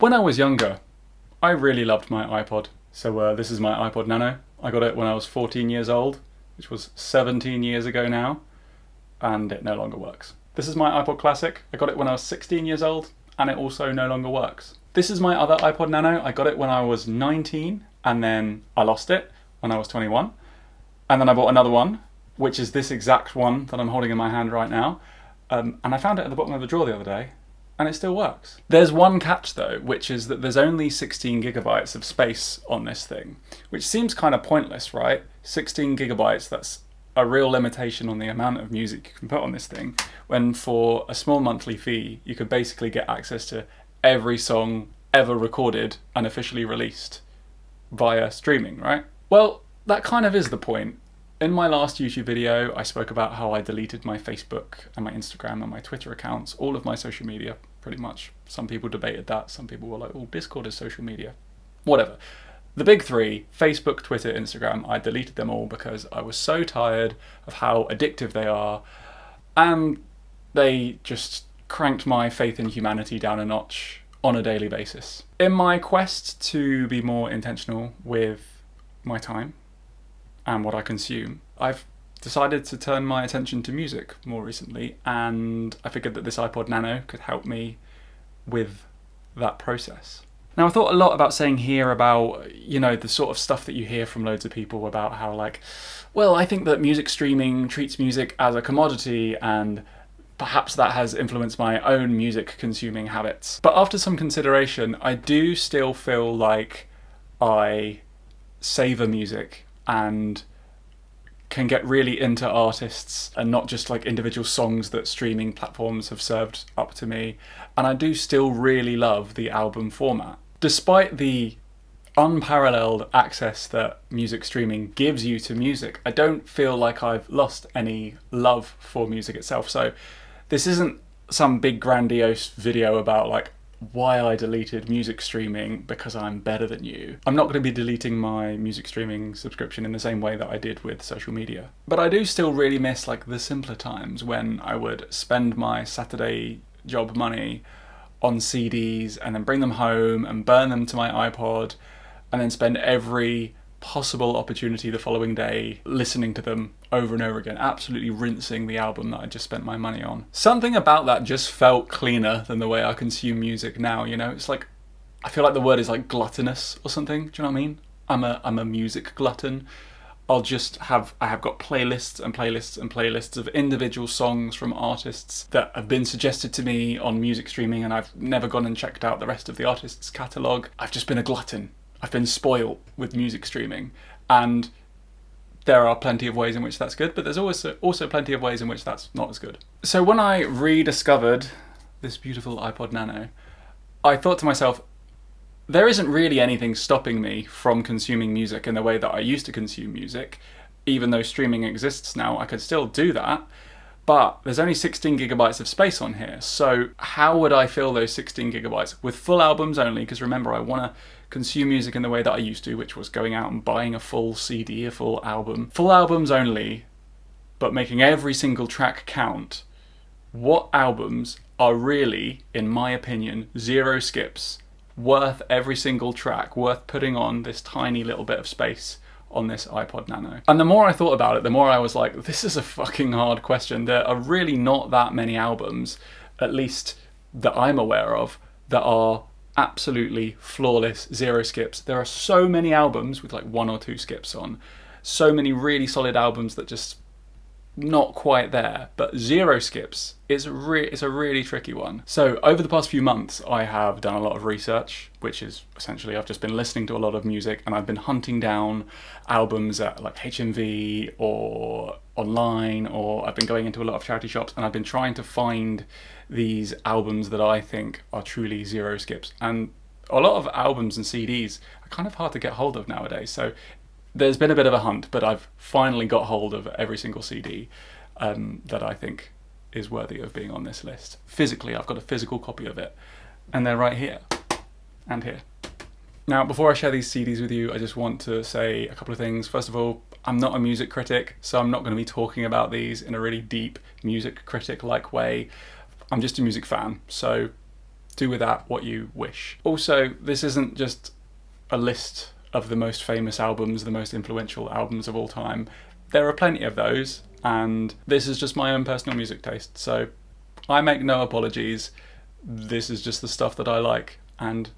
When I was younger, I really loved my iPod. So this is my iPod Nano. I got it when I was 14 years old, which was 17 years ago now, and it no longer works. This is my iPod Classic. I got it when I was 16 years old, and it also no longer works. This is my other iPod Nano. I got it when I was 19, and then I lost it when I was 21. And then I bought another one, which is this exact one that I'm holding in my hand right now. And I found it at the bottom of the drawer the other day, and it still works. There's one catch though, which is that there's only 16 gigabytes of space on this thing, which seems kind of pointless, right? 16 gigabytes, that's a real limitation on the amount of music you can put on this thing, when for a small monthly fee, you could basically get access to every song ever recorded and officially released via streaming, right? Well, that kind of is the point. In my last YouTube video, I spoke about how I deleted my Facebook and my Instagram and my Twitter accounts, all of my social media, pretty much. Some people debated that, some people were like, oh, Discord is social media. Whatever. The big three, Facebook, Twitter, Instagram, I deleted them all because I was so tired of how addictive they are, and they just cranked my faith in humanity down a notch on a daily basis. In my quest to be more intentional with my time and what I consume, I've decided to turn my attention to music more recently, and I figured that this iPod Nano could help me with that process. Now, I thought a lot about saying here about, you know, the sort of stuff that you hear from loads of people about how, like, well, I think that music streaming treats music as a commodity, and perhaps that has influenced my own music consuming habits. But after some consideration, I do still feel like I savour music and can get really into artists and not just like individual songs that streaming platforms have served up to me. And I do still really love the album format. Despite the unparalleled access that music streaming gives you to music, I don't feel like I've lost any love for music itself. So this isn't some big grandiose video about like why I deleted music streaming because I'm better than you. I'm not going to be deleting my music streaming subscription in the same way that I did with social media. But I do still really miss like the simpler times when I would spend my Saturday job money on CDs and then bring them home and burn them to my iPod and then spend every possible opportunity the following day listening to them over and over again, absolutely rinsing the album that I just spent my money on. Something about that just felt cleaner than the way I consume music now, you know? It's like, I feel like the word is like gluttonous or something, do you know what I mean? I'm a music glutton. I have got playlists and playlists and playlists of individual songs from artists that have been suggested to me on music streaming, and I've never gone and checked out the rest of the artist's catalogue. I've just been a glutton. I've been spoiled with music streaming, and there are plenty of ways in which that's good, but there's also plenty of ways in which that's not as good. So when I rediscovered this beautiful iPod Nano, I thought to myself, there isn't really anything stopping me from consuming music in the way that I used to consume music. Even though streaming exists now, I could still do that. But there's only 16 gigabytes of space on here. So how would I fill those 16 gigabytes? With full albums only, because remember, I want to consume music in the way that I used to, which was going out and buying a full CD, a full album. Full albums only, but making every single track count. What albums are really, in my opinion, zero skips, worth every single track, worth putting on this tiny little bit of space on this iPod Nano? And the more I thought about it, the more I was like, this is a fucking hard question. There are really not that many albums, at least that I'm aware of, that are absolutely flawless, zero skips. There are so many albums with like 1 or 2 skips on, so many really solid albums that just not quite there, but zero skips is a really tricky one. So over the past few months, I have done a lot of research, which is essentially I've just been listening to a lot of music, and I've been hunting down albums at like HMV or online, or I've been going into a lot of charity shops, and I've been trying to find these albums that I think are truly zero skips. And a lot of albums and CDs are kind of hard to get hold of nowadays. So there's been a bit of a hunt, but I've finally got hold of every single CD that I think is worthy of being on this list. Physically, I've got a physical copy of it, and they're right here and here. Now, before I share these CDs with you, I just want to say a couple of things. First of all, I'm not a music critic, so I'm not going to be talking about these in a really deep music critic-like way. I'm just a music fan, so do with that what you wish. Also, this isn't just a list of the most famous albums, the most influential albums of all time. There are plenty of those, and this is just my own personal music taste, so I make no apologies. This is just the stuff that I like, and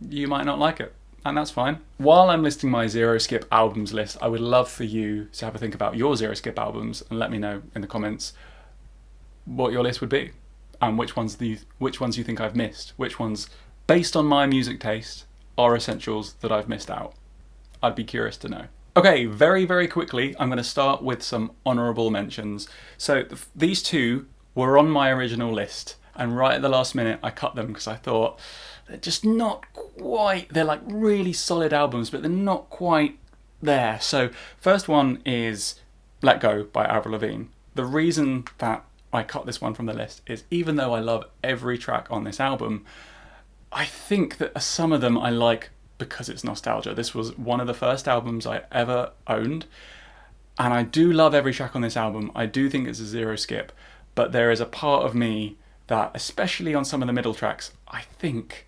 you might not like it, and that's fine. While I'm listing my Zero Skip albums list, I would love for you to have a think about your Zero Skip albums and let me know in the comments what your list would be, and which ones you think I've missed, which ones, based on my music taste, are essentials that I've missed out. I'd be curious to know. Okay, very, very quickly, I'm going to start with some honourable mentions. So these two were on my original list, and right at the last minute I cut them because I thought they're just not quite, they're like really solid albums, but they're not quite there. So first one is Let Go by Avril Lavigne. The reason that I cut this one from the list is, even though I love every track on this album, I think that some of them I like because it's nostalgia. This was one of the first albums I ever owned, and I do love every track on this album. I do think it's a zero skip, but there is a part of me that, especially on some of the middle tracks, I think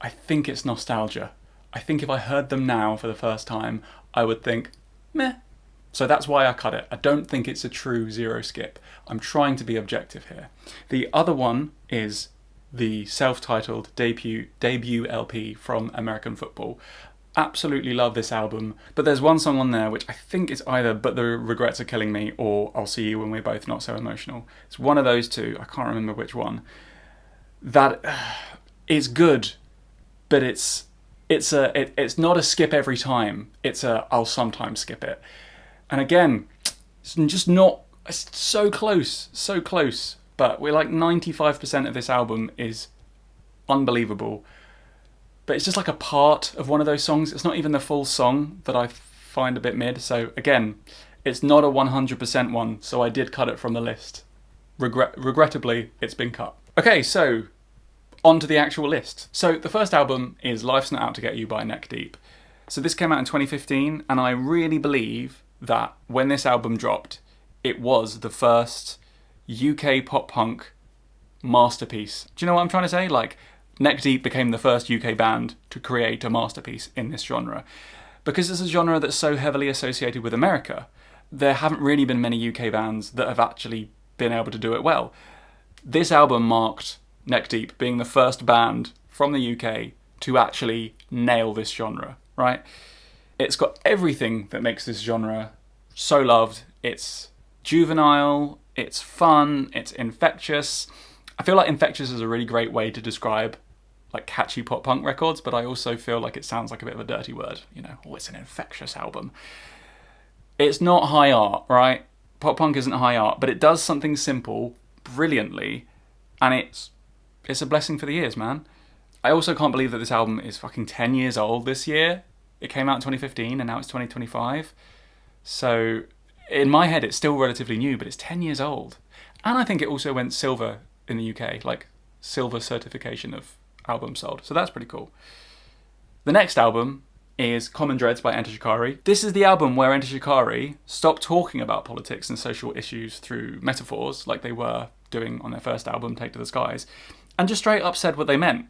it's nostalgia. I think if I heard them now for the first time, I would think, meh. So that's why I cut it. I don't think it's a true zero skip. I'm trying to be objective here. The other one is the self-titled debut LP from American Football. Absolutely love this album, but there's one song on there which I think is either But the Regrets Are Killing Me or I'll See You When We're Both Not So Emotional. It's one of those two, I can't remember which one. That is good, but it's not a skip every time. It's a I'll sometimes skip it. And again, it's just not, it's so close, but we're like 95% of this album is unbelievable. But it's just like a part of one of those songs. It's not even the full song that I find a bit mid. So again, it's not a 100% one, so I did cut it from the list. Regrettably, it's been cut. Okay, so on to the actual list. So the first album is Life's Not Out to Get You by Neck Deep. So this came out in 2015, and I really believe that when this album dropped, it was the first UK pop punk masterpiece. Do you know what I'm trying to say? Like, Neck Deep became the first UK band to create a masterpiece in this genre. Because it's a genre that's so heavily associated with America, there haven't really been many UK bands that have actually been able to do it well. This album marked Neck Deep being the first band from the UK to actually nail this genre, right? It's got everything that makes this genre so loved. It's juvenile, it's fun, it's infectious. I feel like infectious is a really great way to describe like catchy pop punk records, but I also feel like it sounds like a bit of a dirty word, you know, oh, it's an infectious album. It's not high art, right? Pop punk isn't high art, but it does something simple brilliantly, and it's a blessing for the ears, man. I also can't believe that this album is fucking 10 years old this year. It came out in 2015 and now it's 2025. So in my head, it's still relatively new, but it's 10 years old. And I think it also went silver in the UK, like silver certification of album sold. So that's pretty cool. The next album is Common Dreads by Enter Shikari. This is the album where Enter Shikari stopped talking about politics and social issues through metaphors like they were doing on their first album, Take to the Skies, and just straight up said what they meant.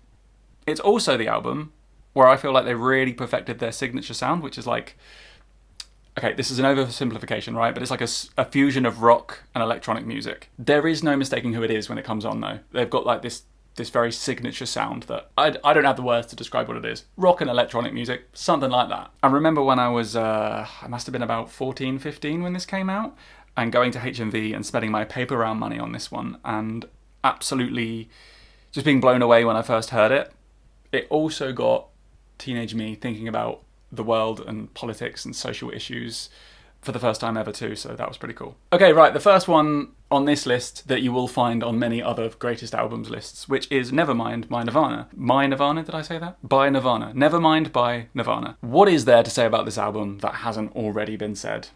It's also the album where I feel like they really perfected their signature sound, which is like, okay, this is an oversimplification, right? But it's like a fusion of rock and electronic music. There is no mistaking who it is when it comes on, though. They've got like this very signature sound that I don't have the words to describe what it is. Rock and electronic music, something like that. I remember when I was, I must have been about 14, 15 when this came out, and going to HMV and spending my paper round money on this one, and absolutely just being blown away when I first heard it. It also got teenage me thinking about the world and politics and social issues for the first time ever too, so that was pretty cool. Okay, right, the first one on this list that you will find on many other greatest albums lists, which is Nevermind by Nirvana. My Nirvana, did I say that? By Nirvana. Nevermind by Nirvana. What is there to say about this album that hasn't already been said?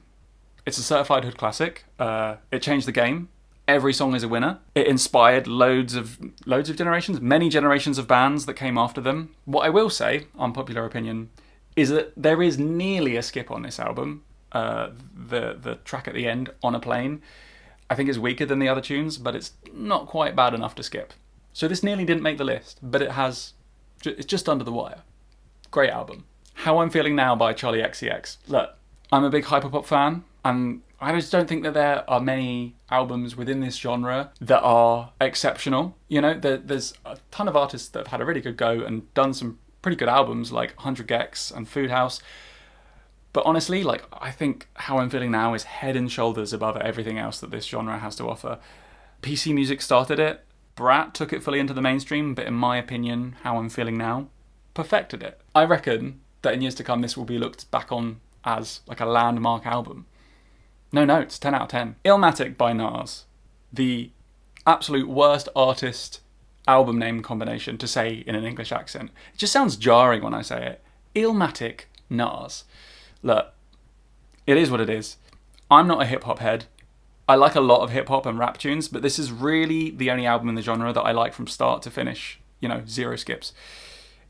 It's a certified hood classic. It changed the game. Every song is a winner. It inspired loads of generations, many generations of bands that came after them. What I will say, unpopular opinion, is that there is nearly a skip on this album. The track at the end, On a Plane, I think is weaker than the other tunes, but it's not quite bad enough to skip. So this nearly didn't make the list, but it's just under the wire. Great album. How I'm Feeling Now by Charli XCX. Look, I'm a big hyperpop fan, and I just don't think that there are many albums within this genre that are exceptional. You know, there's a ton of artists that have had a really good go and done some pretty good albums like 100 gecs and Food House. But honestly, like, I think How I'm Feeling Now is head and shoulders above everything else that this genre has to offer. PC Music started it, Brat took it fully into the mainstream, but in my opinion, How I'm Feeling Now perfected it. I reckon that in years to come this will be looked back on as like a landmark album. No notes, 10 out of 10. Illmatic by Nas. The absolute worst artist album name combination to say in an English accent. It just sounds jarring when I say it. Illmatic Nas. Look, it is what it is. I'm not a hip-hop head. I like a lot of hip-hop and rap tunes, but this is really the only album in the genre that I like from start to finish. You know, zero skips.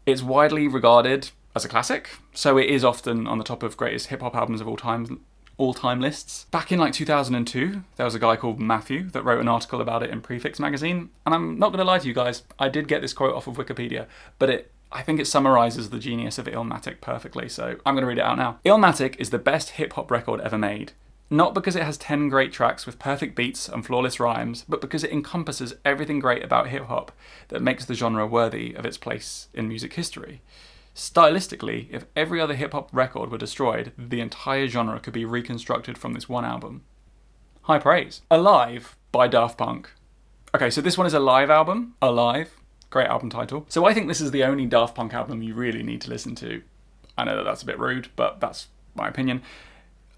It's widely regarded as a classic, so it is often on the top of greatest hip-hop albums of all time lists. Back in like 2002, there was a guy called Matthew that wrote an article about it in Prefix magazine, and I'm not going to lie to you guys, I did get this quote off of Wikipedia, but I think it summarises the genius of Illmatic perfectly, so I'm going to read it out now. Illmatic is the best hip-hop record ever made. Not because it has 10 great tracks with perfect beats and flawless rhymes, but because it encompasses everything great about hip-hop that makes the genre worthy of its place in music history. Stylistically, if every other hip-hop record were destroyed, the entire genre could be reconstructed from this one album. High praise. Alive by Daft Punk. Okay, so this one is a live album. Alive. Great album title. So I think this is the only Daft Punk album you really need to listen to. I know that that's a bit rude, but that's my opinion.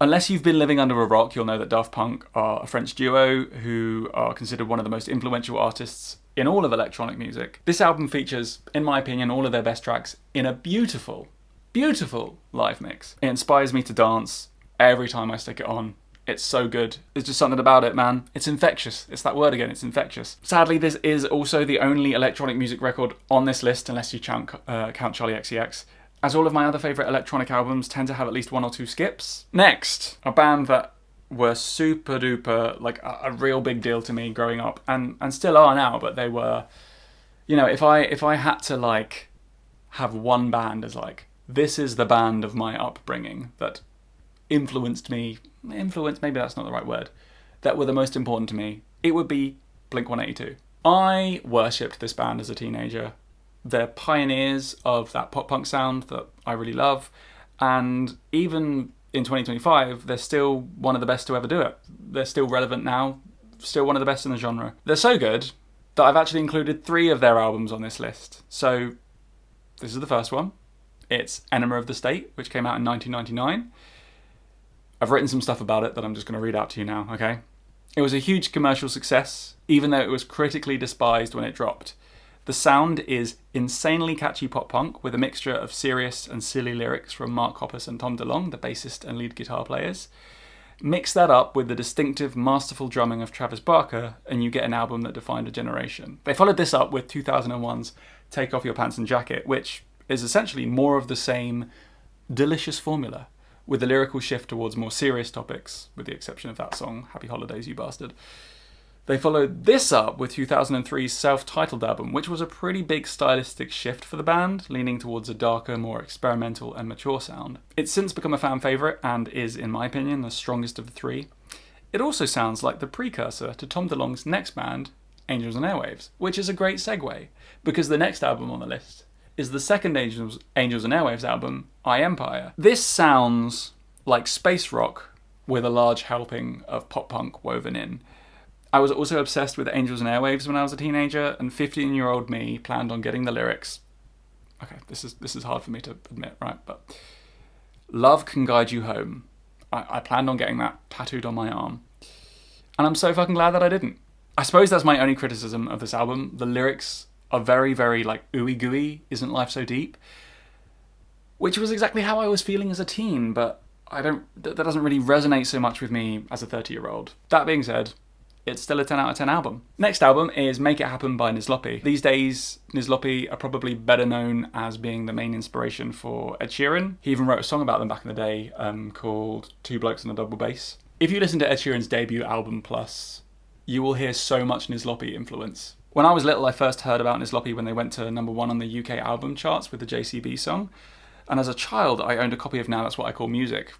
Unless you've been living under a rock, you'll know that Daft Punk are a French duo who are considered one of the most influential artists in all of electronic music. This album features, in my opinion, all of their best tracks in a beautiful, beautiful live mix. It inspires me to dance every time I stick it on. It's so good. There's just something about it, man. It's infectious. It's that word again, it's infectious. Sadly, this is also the only electronic music record on this list, unless you count Charli XCX. As all of my other favourite electronic albums tend to have at least one or two skips. Next, a band that were super duper, like a real big deal to me growing up, and still are now, but they were, you know, if I had to like have one band as like, this is the band of my upbringing that influenced, maybe that's not the right word, that were the most important to me, it would be Blink-182. I worshipped this band as a teenager. They're pioneers of that pop-punk sound that I really love, and even in 2025, they're still one of the best to ever do it. They're still relevant now, still one of the best in the genre. They're so good that I've actually included 3 of their albums on this list. So this is the first one. It's Enema of the State, which came out in 1999. I've written some stuff about it that I'm just going to read out to you now, okay? It was a huge commercial success, even though it was critically despised when it dropped. The sound is insanely catchy pop-punk with a mixture of serious and silly lyrics from Mark Hoppus and Tom DeLonge, the bassist and lead guitar players. Mix that up with the distinctive, masterful drumming of Travis Barker, and you get an album that defined a generation. They followed this up with 2001's Take Off Your Pants and Jacket, which is essentially more of the same delicious formula, with a lyrical shift towards more serious topics, with the exception of that song, Happy Holidays, You Bastard. They followed this up with 2003's self-titled album, which was a pretty big stylistic shift for the band, leaning towards a darker, more experimental and mature sound. It's since become a fan favourite and is, in my opinion, the strongest of the 3. It also sounds like the precursor to Tom DeLonge's next band, Angels and Airwaves, which is a great segue, because the next album on the list is the second Angels and Airwaves album, I, Empire. This sounds like space rock with a large helping of pop-punk woven in. I was also obsessed with Angels and Airwaves when I was a teenager, and 15-year-old me planned on getting the lyrics. Okay, this is hard for me to admit, right? But love can guide you home. I planned on getting that tattooed on my arm. And I'm so fucking glad that I didn't. I suppose that's my only criticism of this album. The lyrics are very, very like ooey gooey, isn't life so deep? Which was exactly how I was feeling as a teen, but that doesn't really resonate so much with me as a 30-year-old. That being said, it's still a 10 out of 10 album. Next album is Make It Happen by Nizlopi. These days, Nizlopi are probably better known as being the main inspiration for Ed Sheeran. He even wrote a song about them back in the day called Two Blokes and a Double Bass. If you listen to Ed Sheeran's debut album Plus, you will hear so much Nizlopi influence When I was little, I first heard about Nizloppy when they went to #1 on the UK album charts with the JCB song. And as a child, I owned a copy of Now That's What I Call Music,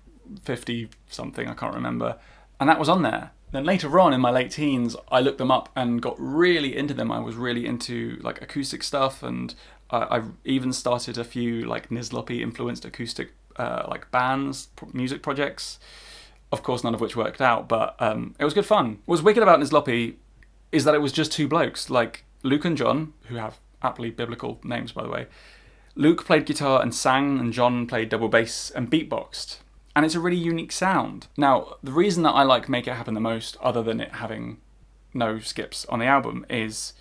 50 something, I can't remember. And that was on there. Then later on in my late teens, I looked them up and got really into them. I was really into like acoustic stuff, and I even started a few like Nizloppy influenced acoustic like bands, music projects. Of course, none of which worked out, but it was good fun. What was wicked about Nizloppy is that it was just two blokes, like Luke and John, who have aptly biblical names, by the way. Luke played guitar and sang, and John played double bass and beatboxed. And it's a really unique sound. Now, the reason that I like Make It Happen the most, other than it having no skips on the album, is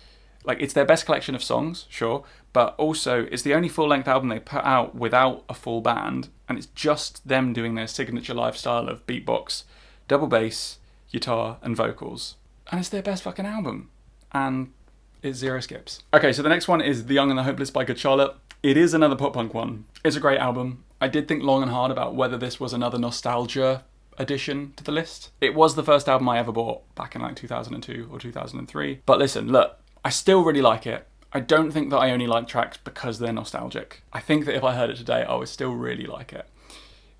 like it's their best collection of songs, sure, but also it's the only full-length album they put out without a full band, and it's just them doing their signature lifestyle of beatbox, double bass, guitar, and vocals. And it's their best fucking album. And it's 0 skips. Okay, so the next one is The Young and the Hopeless by Good Charlotte. It is another pop punk one. It's a great album. I did think long and hard about whether this was another nostalgia addition to the list. It was the first album I ever bought back in like 2002 or 2003. But listen, look, I still really like it. I don't think that I only like tracks because they're nostalgic. I think that if I heard it today, I would still really like it.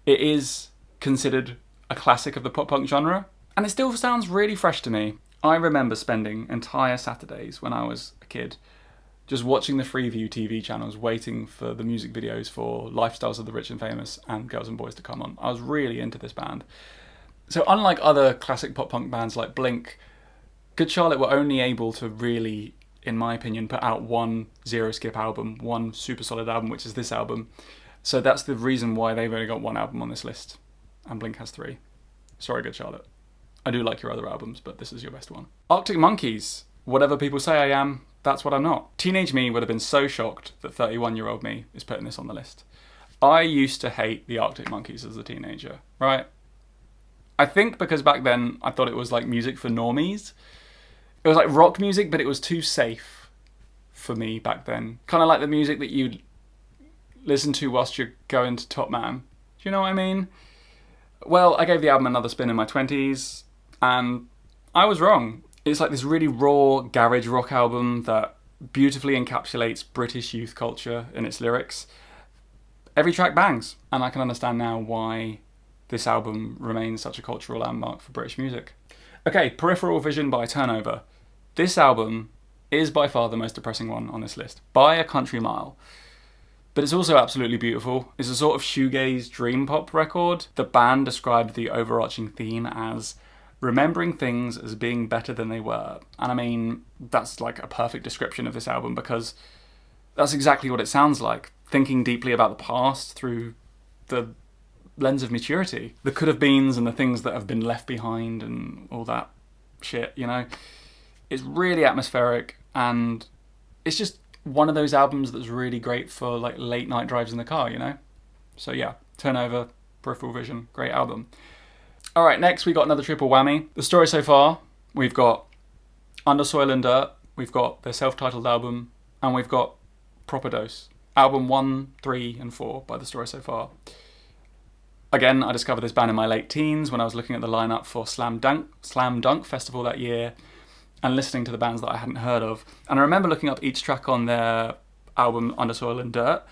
It is considered a classic of the pop punk genre, and it still sounds really fresh to me. I remember spending entire Saturdays when I was a kid just watching the Freeview TV channels, waiting for the music videos for Lifestyles of the Rich and Famous and Girls and Boys to come on. I was really into this band. So unlike other classic pop punk bands like Blink, Good Charlotte were only able to really, in my opinion, put out one 0 skip album, one super solid album, which is this album. So that's the reason why they've only got one album on this list, and Blink has 3. Sorry, Good Charlotte. I do like your other albums, but this is your best one. Arctic Monkeys. Whatever people say I am, that's what I'm not. Teenage me would have been so shocked that 31-year-old me is putting this on the list. I used to hate the Arctic Monkeys as a teenager, right? I think because back then I thought it was like music for normies. It was like rock music, but it was too safe for me back then. Kind of like the music that you'd listen to whilst you're going to Top Man. Do you know what I mean? Well, I gave the album another spin in my 20s, and I was wrong. It's like this really raw garage rock album that beautifully encapsulates British youth culture in its lyrics. Every track bangs, and I can understand now why this album remains such a cultural landmark for British music. Okay, Peripheral Vision by Turnover. This album is by far the most depressing one on this list, by a country mile. But it's also absolutely beautiful. It's a sort of shoegaze dream pop record. The band described the overarching theme as remembering things as being better than they were. And I mean, that's like a perfect description of this album, because that's exactly what it sounds like. Thinking deeply about the past through the lens of maturity. The could have beens and the things that have been left behind and all that shit, you know? It's really atmospheric, and it's just one of those albums that's really great for like late night drives in the car, you know? So yeah, Turnover, Peripheral Vision, great album. Alright, next we got another triple whammy. The story so far, we've got Under Soil and Dirt, we've got their self-titled album, and we've got Proper Dose. Album 1, 3, and 4 by The Story So Far. Again, I discovered this band in my late teens when I was looking at the lineup for Slam Dunk Festival that year and listening to the bands that I hadn't heard of. And I remember looking up each track on their album Under Soil and Dirt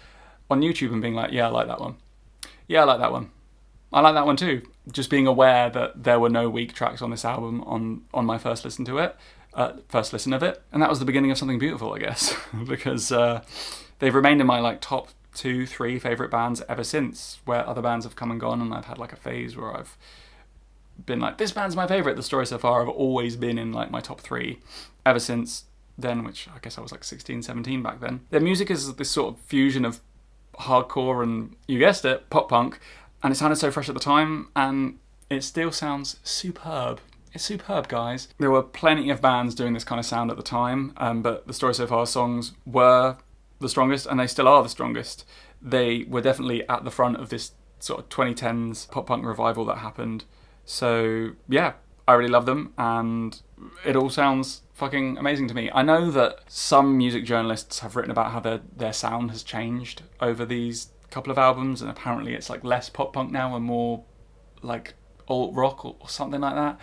on YouTube and being like, yeah, I like that one. Yeah, I like that one. I like that one too. Just being aware that there were no weak tracks on this album on my first listen of it. And that was the beginning of something beautiful, I guess, because they've remained in my like top 2, 3 favourite bands ever since, where other bands have come and gone, and I've had like a phase where I've been like, this band's my favourite. The Story So Far have always been in like my top 3 ever since then, which I guess I was like 16, 17 back then. Their music is this sort of fusion of hardcore and, you guessed it, pop punk, and it sounded so fresh at the time, and it still sounds superb. It's superb, guys. There were plenty of bands doing this kind of sound at the time, but The Story So Far songs were the strongest, and they still are the strongest. They were definitely at the front of this sort of 2010s pop punk revival that happened. So yeah, I really love them, and it all sounds fucking amazing to me. I know that some music journalists have written about how their sound has changed over these couple of albums, and apparently it's like less pop punk now and more like alt rock or something like that.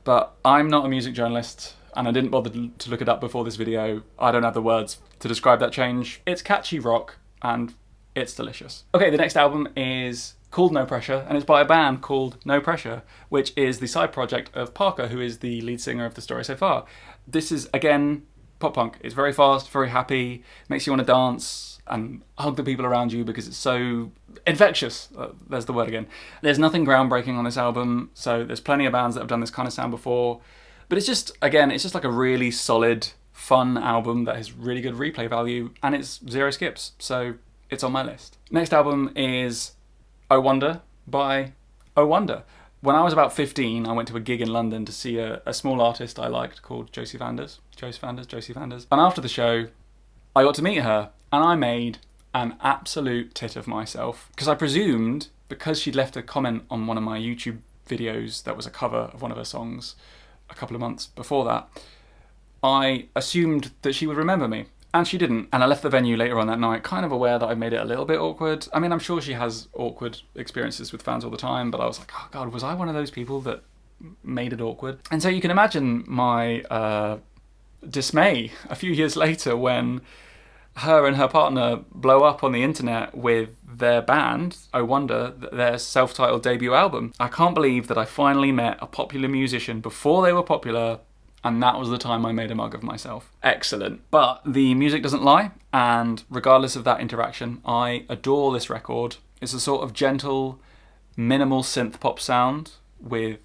But I'm not a music journalist. and I didn't bother to look it up before this video. I don't have the words to describe that change. It's catchy rock, and it's delicious. Okay, the next album is called No Pressure, and it's by a band called No Pressure, which is the side project of Parker, who is the lead singer of The Story So Far. This is, again, pop punk. It's very fast, very happy, makes you want to dance and hug the people around you because it's so infectious. There's the word again. There's nothing groundbreaking on this album, so there's plenty of bands that have done this kind of sound before, but it's just, again, it's just like a really solid, fun album that has really good replay value, and it's 0 skips, so it's on my list. Next album is Oh Wonder by Oh Wonder. When I was about 15, I went to a gig in London to see a small artist I liked called Josie Vanders. And after the show, I got to meet her, and I made an absolute tit of myself, because I presumed, because she'd left a comment on one of my YouTube videos that was a cover of one of her songs a couple of months before that, I assumed that she would remember me. And she didn't, and I left the venue later on that night kind of aware that I made it a little bit awkward. I mean, I'm sure she has awkward experiences with fans all the time, but I was like, oh God, was I one of those people that made it awkward? And so you can imagine my dismay a few years later when her and her partner blow up on the internet with their band, Oh Wonder, their self-titled debut album. I can't believe that I finally met a popular musician before they were popular, and that was the time I made a mug of myself. Excellent. But the music doesn't lie, and regardless of that interaction, I adore this record. It's a sort of gentle, minimal synth pop sound with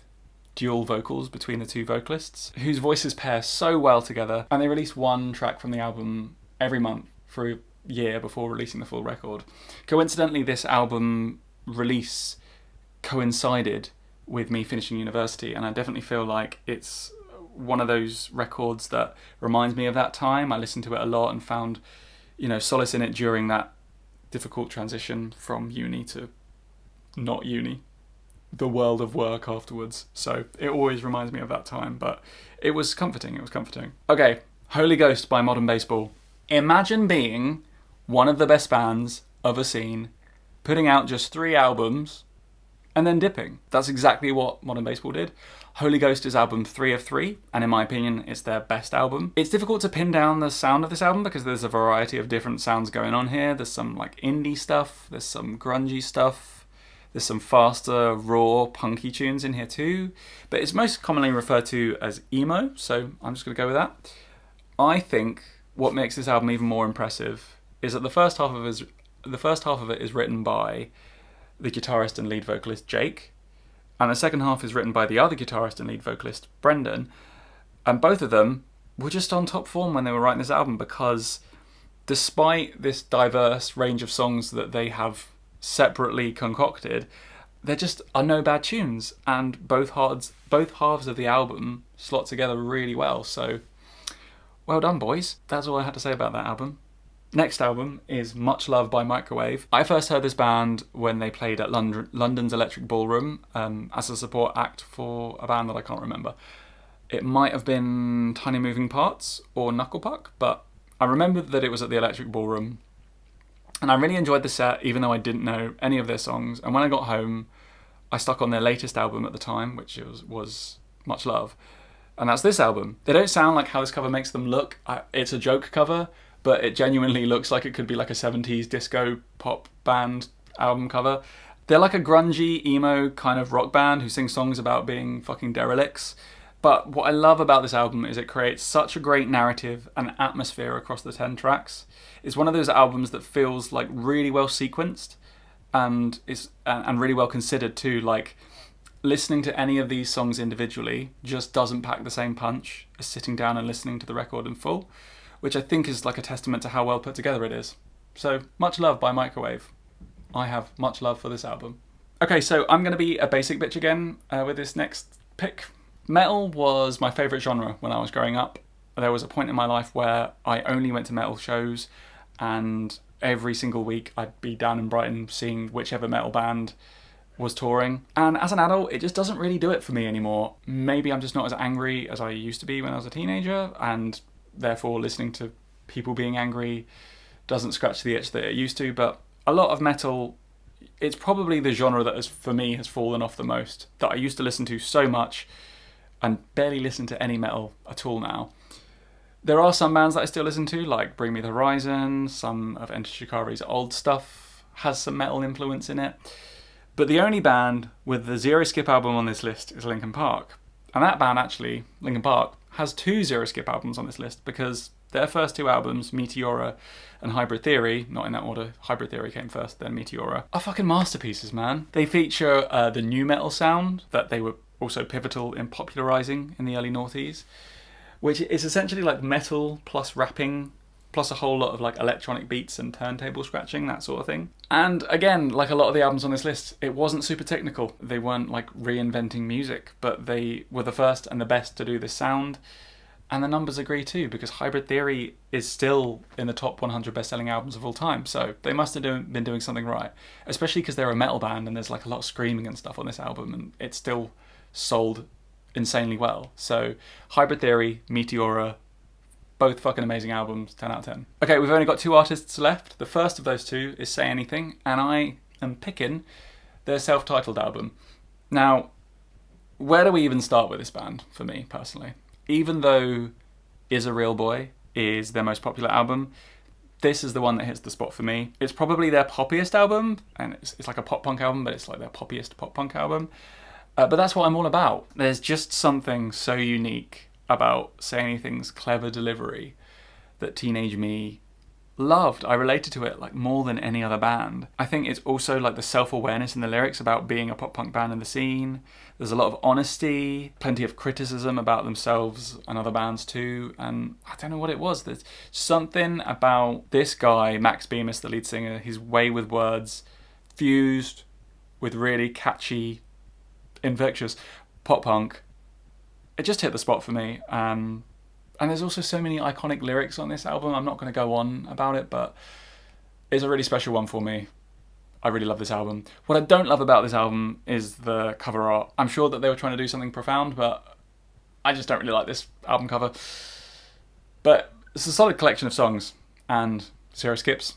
dual vocals between the two vocalists, whose voices pair so well together, and they release one track from the album every month for a year before releasing the full record. Coincidentally, this album release coincided with me finishing university, and I definitely feel like it's one of those records that reminds me of that time. I listened to it a lot and found, solace in it during that difficult transition from uni to not uni, the world of work afterwards. So it always reminds me of that time, but it was comforting. Okay, Holy Ghost by Modern Baseball. Imagine being one of the best bands of a scene, putting out just 3 albums, and then dipping. That's exactly what Modern Baseball did. Holy Ghost is album 3 of 3, and in my opinion, it's their best album. It's difficult to pin down the sound of this album because there's a variety of different sounds going on here. There's some like indie stuff, there's some grungy stuff, there's some faster, raw, punky tunes in here too, but it's most commonly referred to as emo, so I'm just going to go with that. I think what makes this album even more impressive is that the first half of it is written by the guitarist and lead vocalist Jake, and the second half is written by the other guitarist and lead vocalist Brendan, and both of them were just on top form when they were writing this album, because despite this diverse range of songs that they have separately concocted, there just are no bad tunes, and both halves of the album slot together really well, so well done, boys. That's all I had to say about that album. Next album is Much Love by Microwave. I first heard this band when they played at London's Electric Ballroom as a support act for a band that I can't remember. It might have been Tiny Moving Parts or Knucklepuck, but I remember that it was at the Electric Ballroom. And I really enjoyed the set, even though I didn't know any of their songs. And when I got home, I stuck on their latest album at the time, which was Much Love. And that's this album. They don't sound like how this cover makes them look. It's a joke cover, but it genuinely looks like it could be like a 70s disco pop band album cover. They're like a grungy, emo kind of rock band who sing songs about being fucking derelicts. But what I love about this album is it creates such a great narrative and atmosphere across the 10 tracks. It's one of those albums that feels like really well sequenced and really well considered too. Like, listening to any of these songs individually just doesn't pack the same punch as sitting down and listening to the record in full, which I think is like a testament to how well put together it is. So, Much Love by Microwave. I have much love for this album. Okay, so I'm going to be a basic bitch again with this next pick. Metal was my favourite genre when I was growing up. There was a point in my life where I only went to metal shows, and every single week I'd be down in Brighton seeing whichever metal band was touring. And as an adult, it just doesn't really do it for me anymore. Maybe I'm just not as angry as I used to be when I was a teenager, and therefore listening to people being angry doesn't scratch the itch that it used to. But a lot of metal, it's probably the genre that for me has fallen off the most, that I used to listen to so much, and barely listen to any metal at all now. There are some bands that I still listen to, like Bring Me the Horizon. Some of Enter Shikari's old stuff has some metal influence in it. But the only band with the Zero Skip album on this list is Linkin Park. And that band, actually, Linkin Park, has 2 Zero Skip albums on this list because their first 2 albums, Meteora and Hybrid Theory, not in that order, Hybrid Theory came first, then Meteora, are fucking masterpieces, man. They feature the nu metal sound that they were also pivotal in popularising in the early noughties, which is essentially like metal plus rapping plus a whole lot of like electronic beats and turntable scratching, that sort of thing. And again, like a lot of the albums on this list, it wasn't super technical. They weren't like reinventing music, but they were the first and the best to do this sound. And the numbers agree too, because Hybrid Theory is still in the top 100 best-selling albums of all time, so they must have been doing something right. Especially because they're a metal band and there's like a lot of screaming and stuff on this album, and it's still sold insanely well. So Hybrid Theory, Meteora, both fucking amazing albums, 10 out of 10. Okay, we've only got 2 artists left. The first of those 2 is Say Anything, and I am picking their self-titled album. Now, where do we even start with this band, for me, personally? Even though Is a Real Boy is their most popular album, this is the one that hits the spot for me. It's probably their poppiest album, and it's like a pop-punk album, but it's like their poppiest pop-punk album. But that's what I'm all about. There's just something so unique about Say Anything's clever delivery that teenage me loved. I related to it like more than any other band. I think it's also like the self-awareness in the lyrics about being a pop-punk band in the scene. There's a lot of honesty, plenty of criticism about themselves and other bands too, and I don't know what it was. There's something about this guy, Max Bemis, the lead singer, his way with words, fused with really catchy, infectious pop-punk. It just hit the spot for me. And there's also so many iconic lyrics on this album. I'm not going to go on about it, but it's a really special one for me. I really love this album. What I don't love about this album is the cover art. I'm sure that they were trying to do something profound, but I just don't really like this album cover. But it's a solid collection of songs and 0 skips,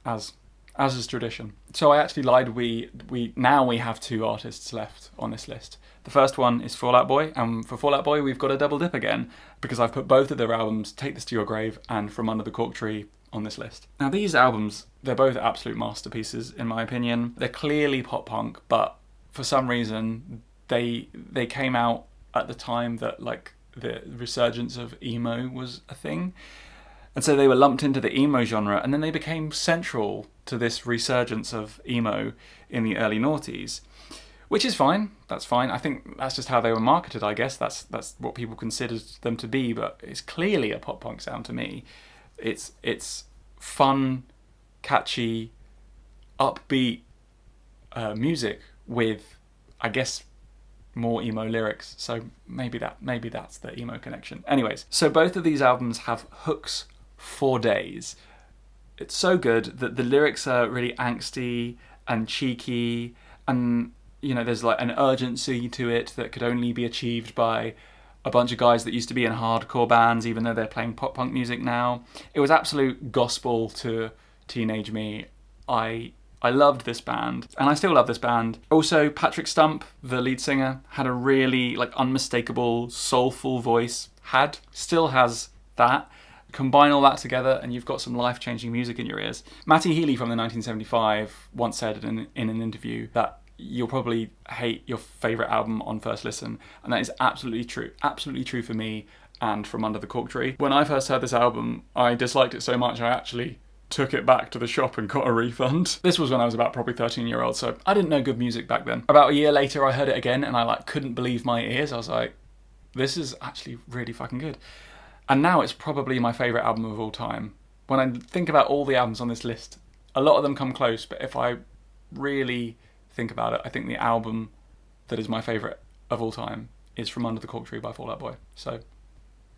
as is tradition. So I actually lied. We now have 2 artists left on this list. The first one is Fall Out Boy, and for Fall Out Boy we've got a double dip again, because I've put both of their albums, Take This to Your Grave and From Under the Cork Tree, on this list. Now these albums, they're both absolute masterpieces in my opinion. They're clearly pop punk, but for some reason they came out at the time that like the resurgence of emo was a thing. And so they were lumped into the emo genre, and then they became central to this resurgence of emo in the early noughties. Which is fine, that's fine. I think that's just how they were marketed, I guess. That's what people considered them to be, but it's clearly a pop-punk sound to me. It's fun, catchy, upbeat music with, I guess, more emo lyrics. So maybe that's the emo connection. Anyways, so both of these albums have hooks for days. It's so good that the lyrics are really angsty and cheeky, and you know, there's like an urgency to it that could only be achieved by a bunch of guys that used to be in hardcore bands, even though they're playing pop punk music now. It was absolute gospel to teenage me. I loved this band, and I still love this band. Also, Patrick Stump, the lead singer, had a really like unmistakable, soulful voice. Still has that. Combine all that together and you've got some life-changing music in your ears. Matty Healy from the 1975 once said in an interview that you'll probably hate your favourite album on first listen, and that is absolutely true for me and From Under the Cork Tree. When I first heard this album, I disliked it so much I actually took it back to the shop and got a refund. This was when I was about probably 13-year-old, so I didn't know good music back then. About a year later I heard it again and I like couldn't believe my ears. I was like, this is actually really fucking good. And now it's probably my favourite album of all time. When I think about all the albums on this list, a lot of them come close, but if I really think about it, I think the album that is my favourite of all time is From Under the Cork Tree by Fall Out Boy. So,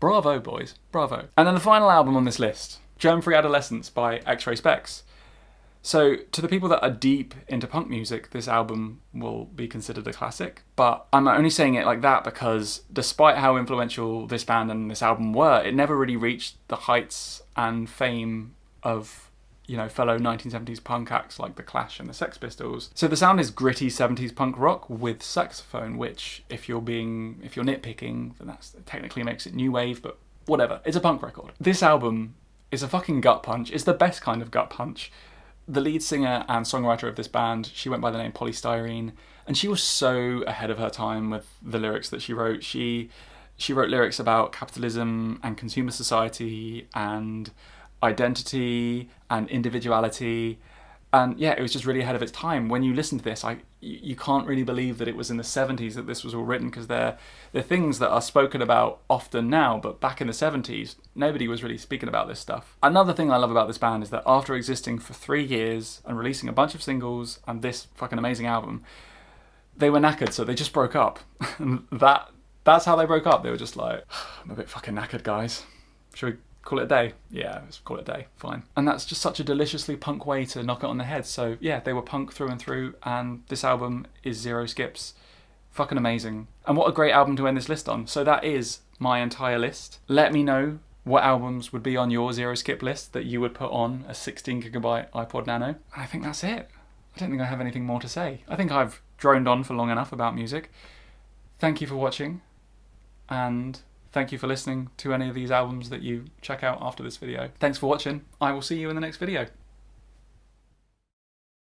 bravo boys, bravo. And then the final album on this list, Germ Free Adolescence by X-Ray Spex. So, to the people that are deep into punk music, this album will be considered a classic, but I'm only saying it like that because despite how influential this band and this album were, it never really reached the heights and fame of you know, fellow 1970s punk acts like The Clash and the Sex Pistols. So the sound is gritty 70s punk rock with saxophone, which if you're nitpicking, then that technically makes it new wave, but whatever, it's a punk record. This album is a fucking gut punch. It's the best kind of gut punch. The lead singer and songwriter of this band, she went by the name Polystyrene, and she was so ahead of her time with the lyrics that she wrote. She wrote lyrics about capitalism and consumer society and identity and individuality, and yeah, it was just really ahead of its time. When you listen to this, you can't really believe that it was in the 70s that this was all written, because they're things that are spoken about often now, but back in the 70s, nobody was really speaking about this stuff. Another thing I love about this band is that after existing for 3 years and releasing a bunch of singles and this fucking amazing album, they were knackered, so they just broke up. And that's how they broke up. They were just like, I'm a bit fucking knackered, guys. Should we call it a day? Yeah, let's call it a day, fine. And that's just such a deliciously punk way to knock it on the head. So yeah, they were punk through and through, and this album is zero skips. Fucking amazing. And what a great album to end this list on. So that is my entire list. Let me know what albums would be on your zero skip list that you would put on a 16GB iPod Nano. And I think that's it. I don't think I have anything more to say. I think I've droned on for long enough about music. Thank you for watching, and thank you for listening to any of these albums that you check out after this video. Thanks for watching. I will see you in the next video.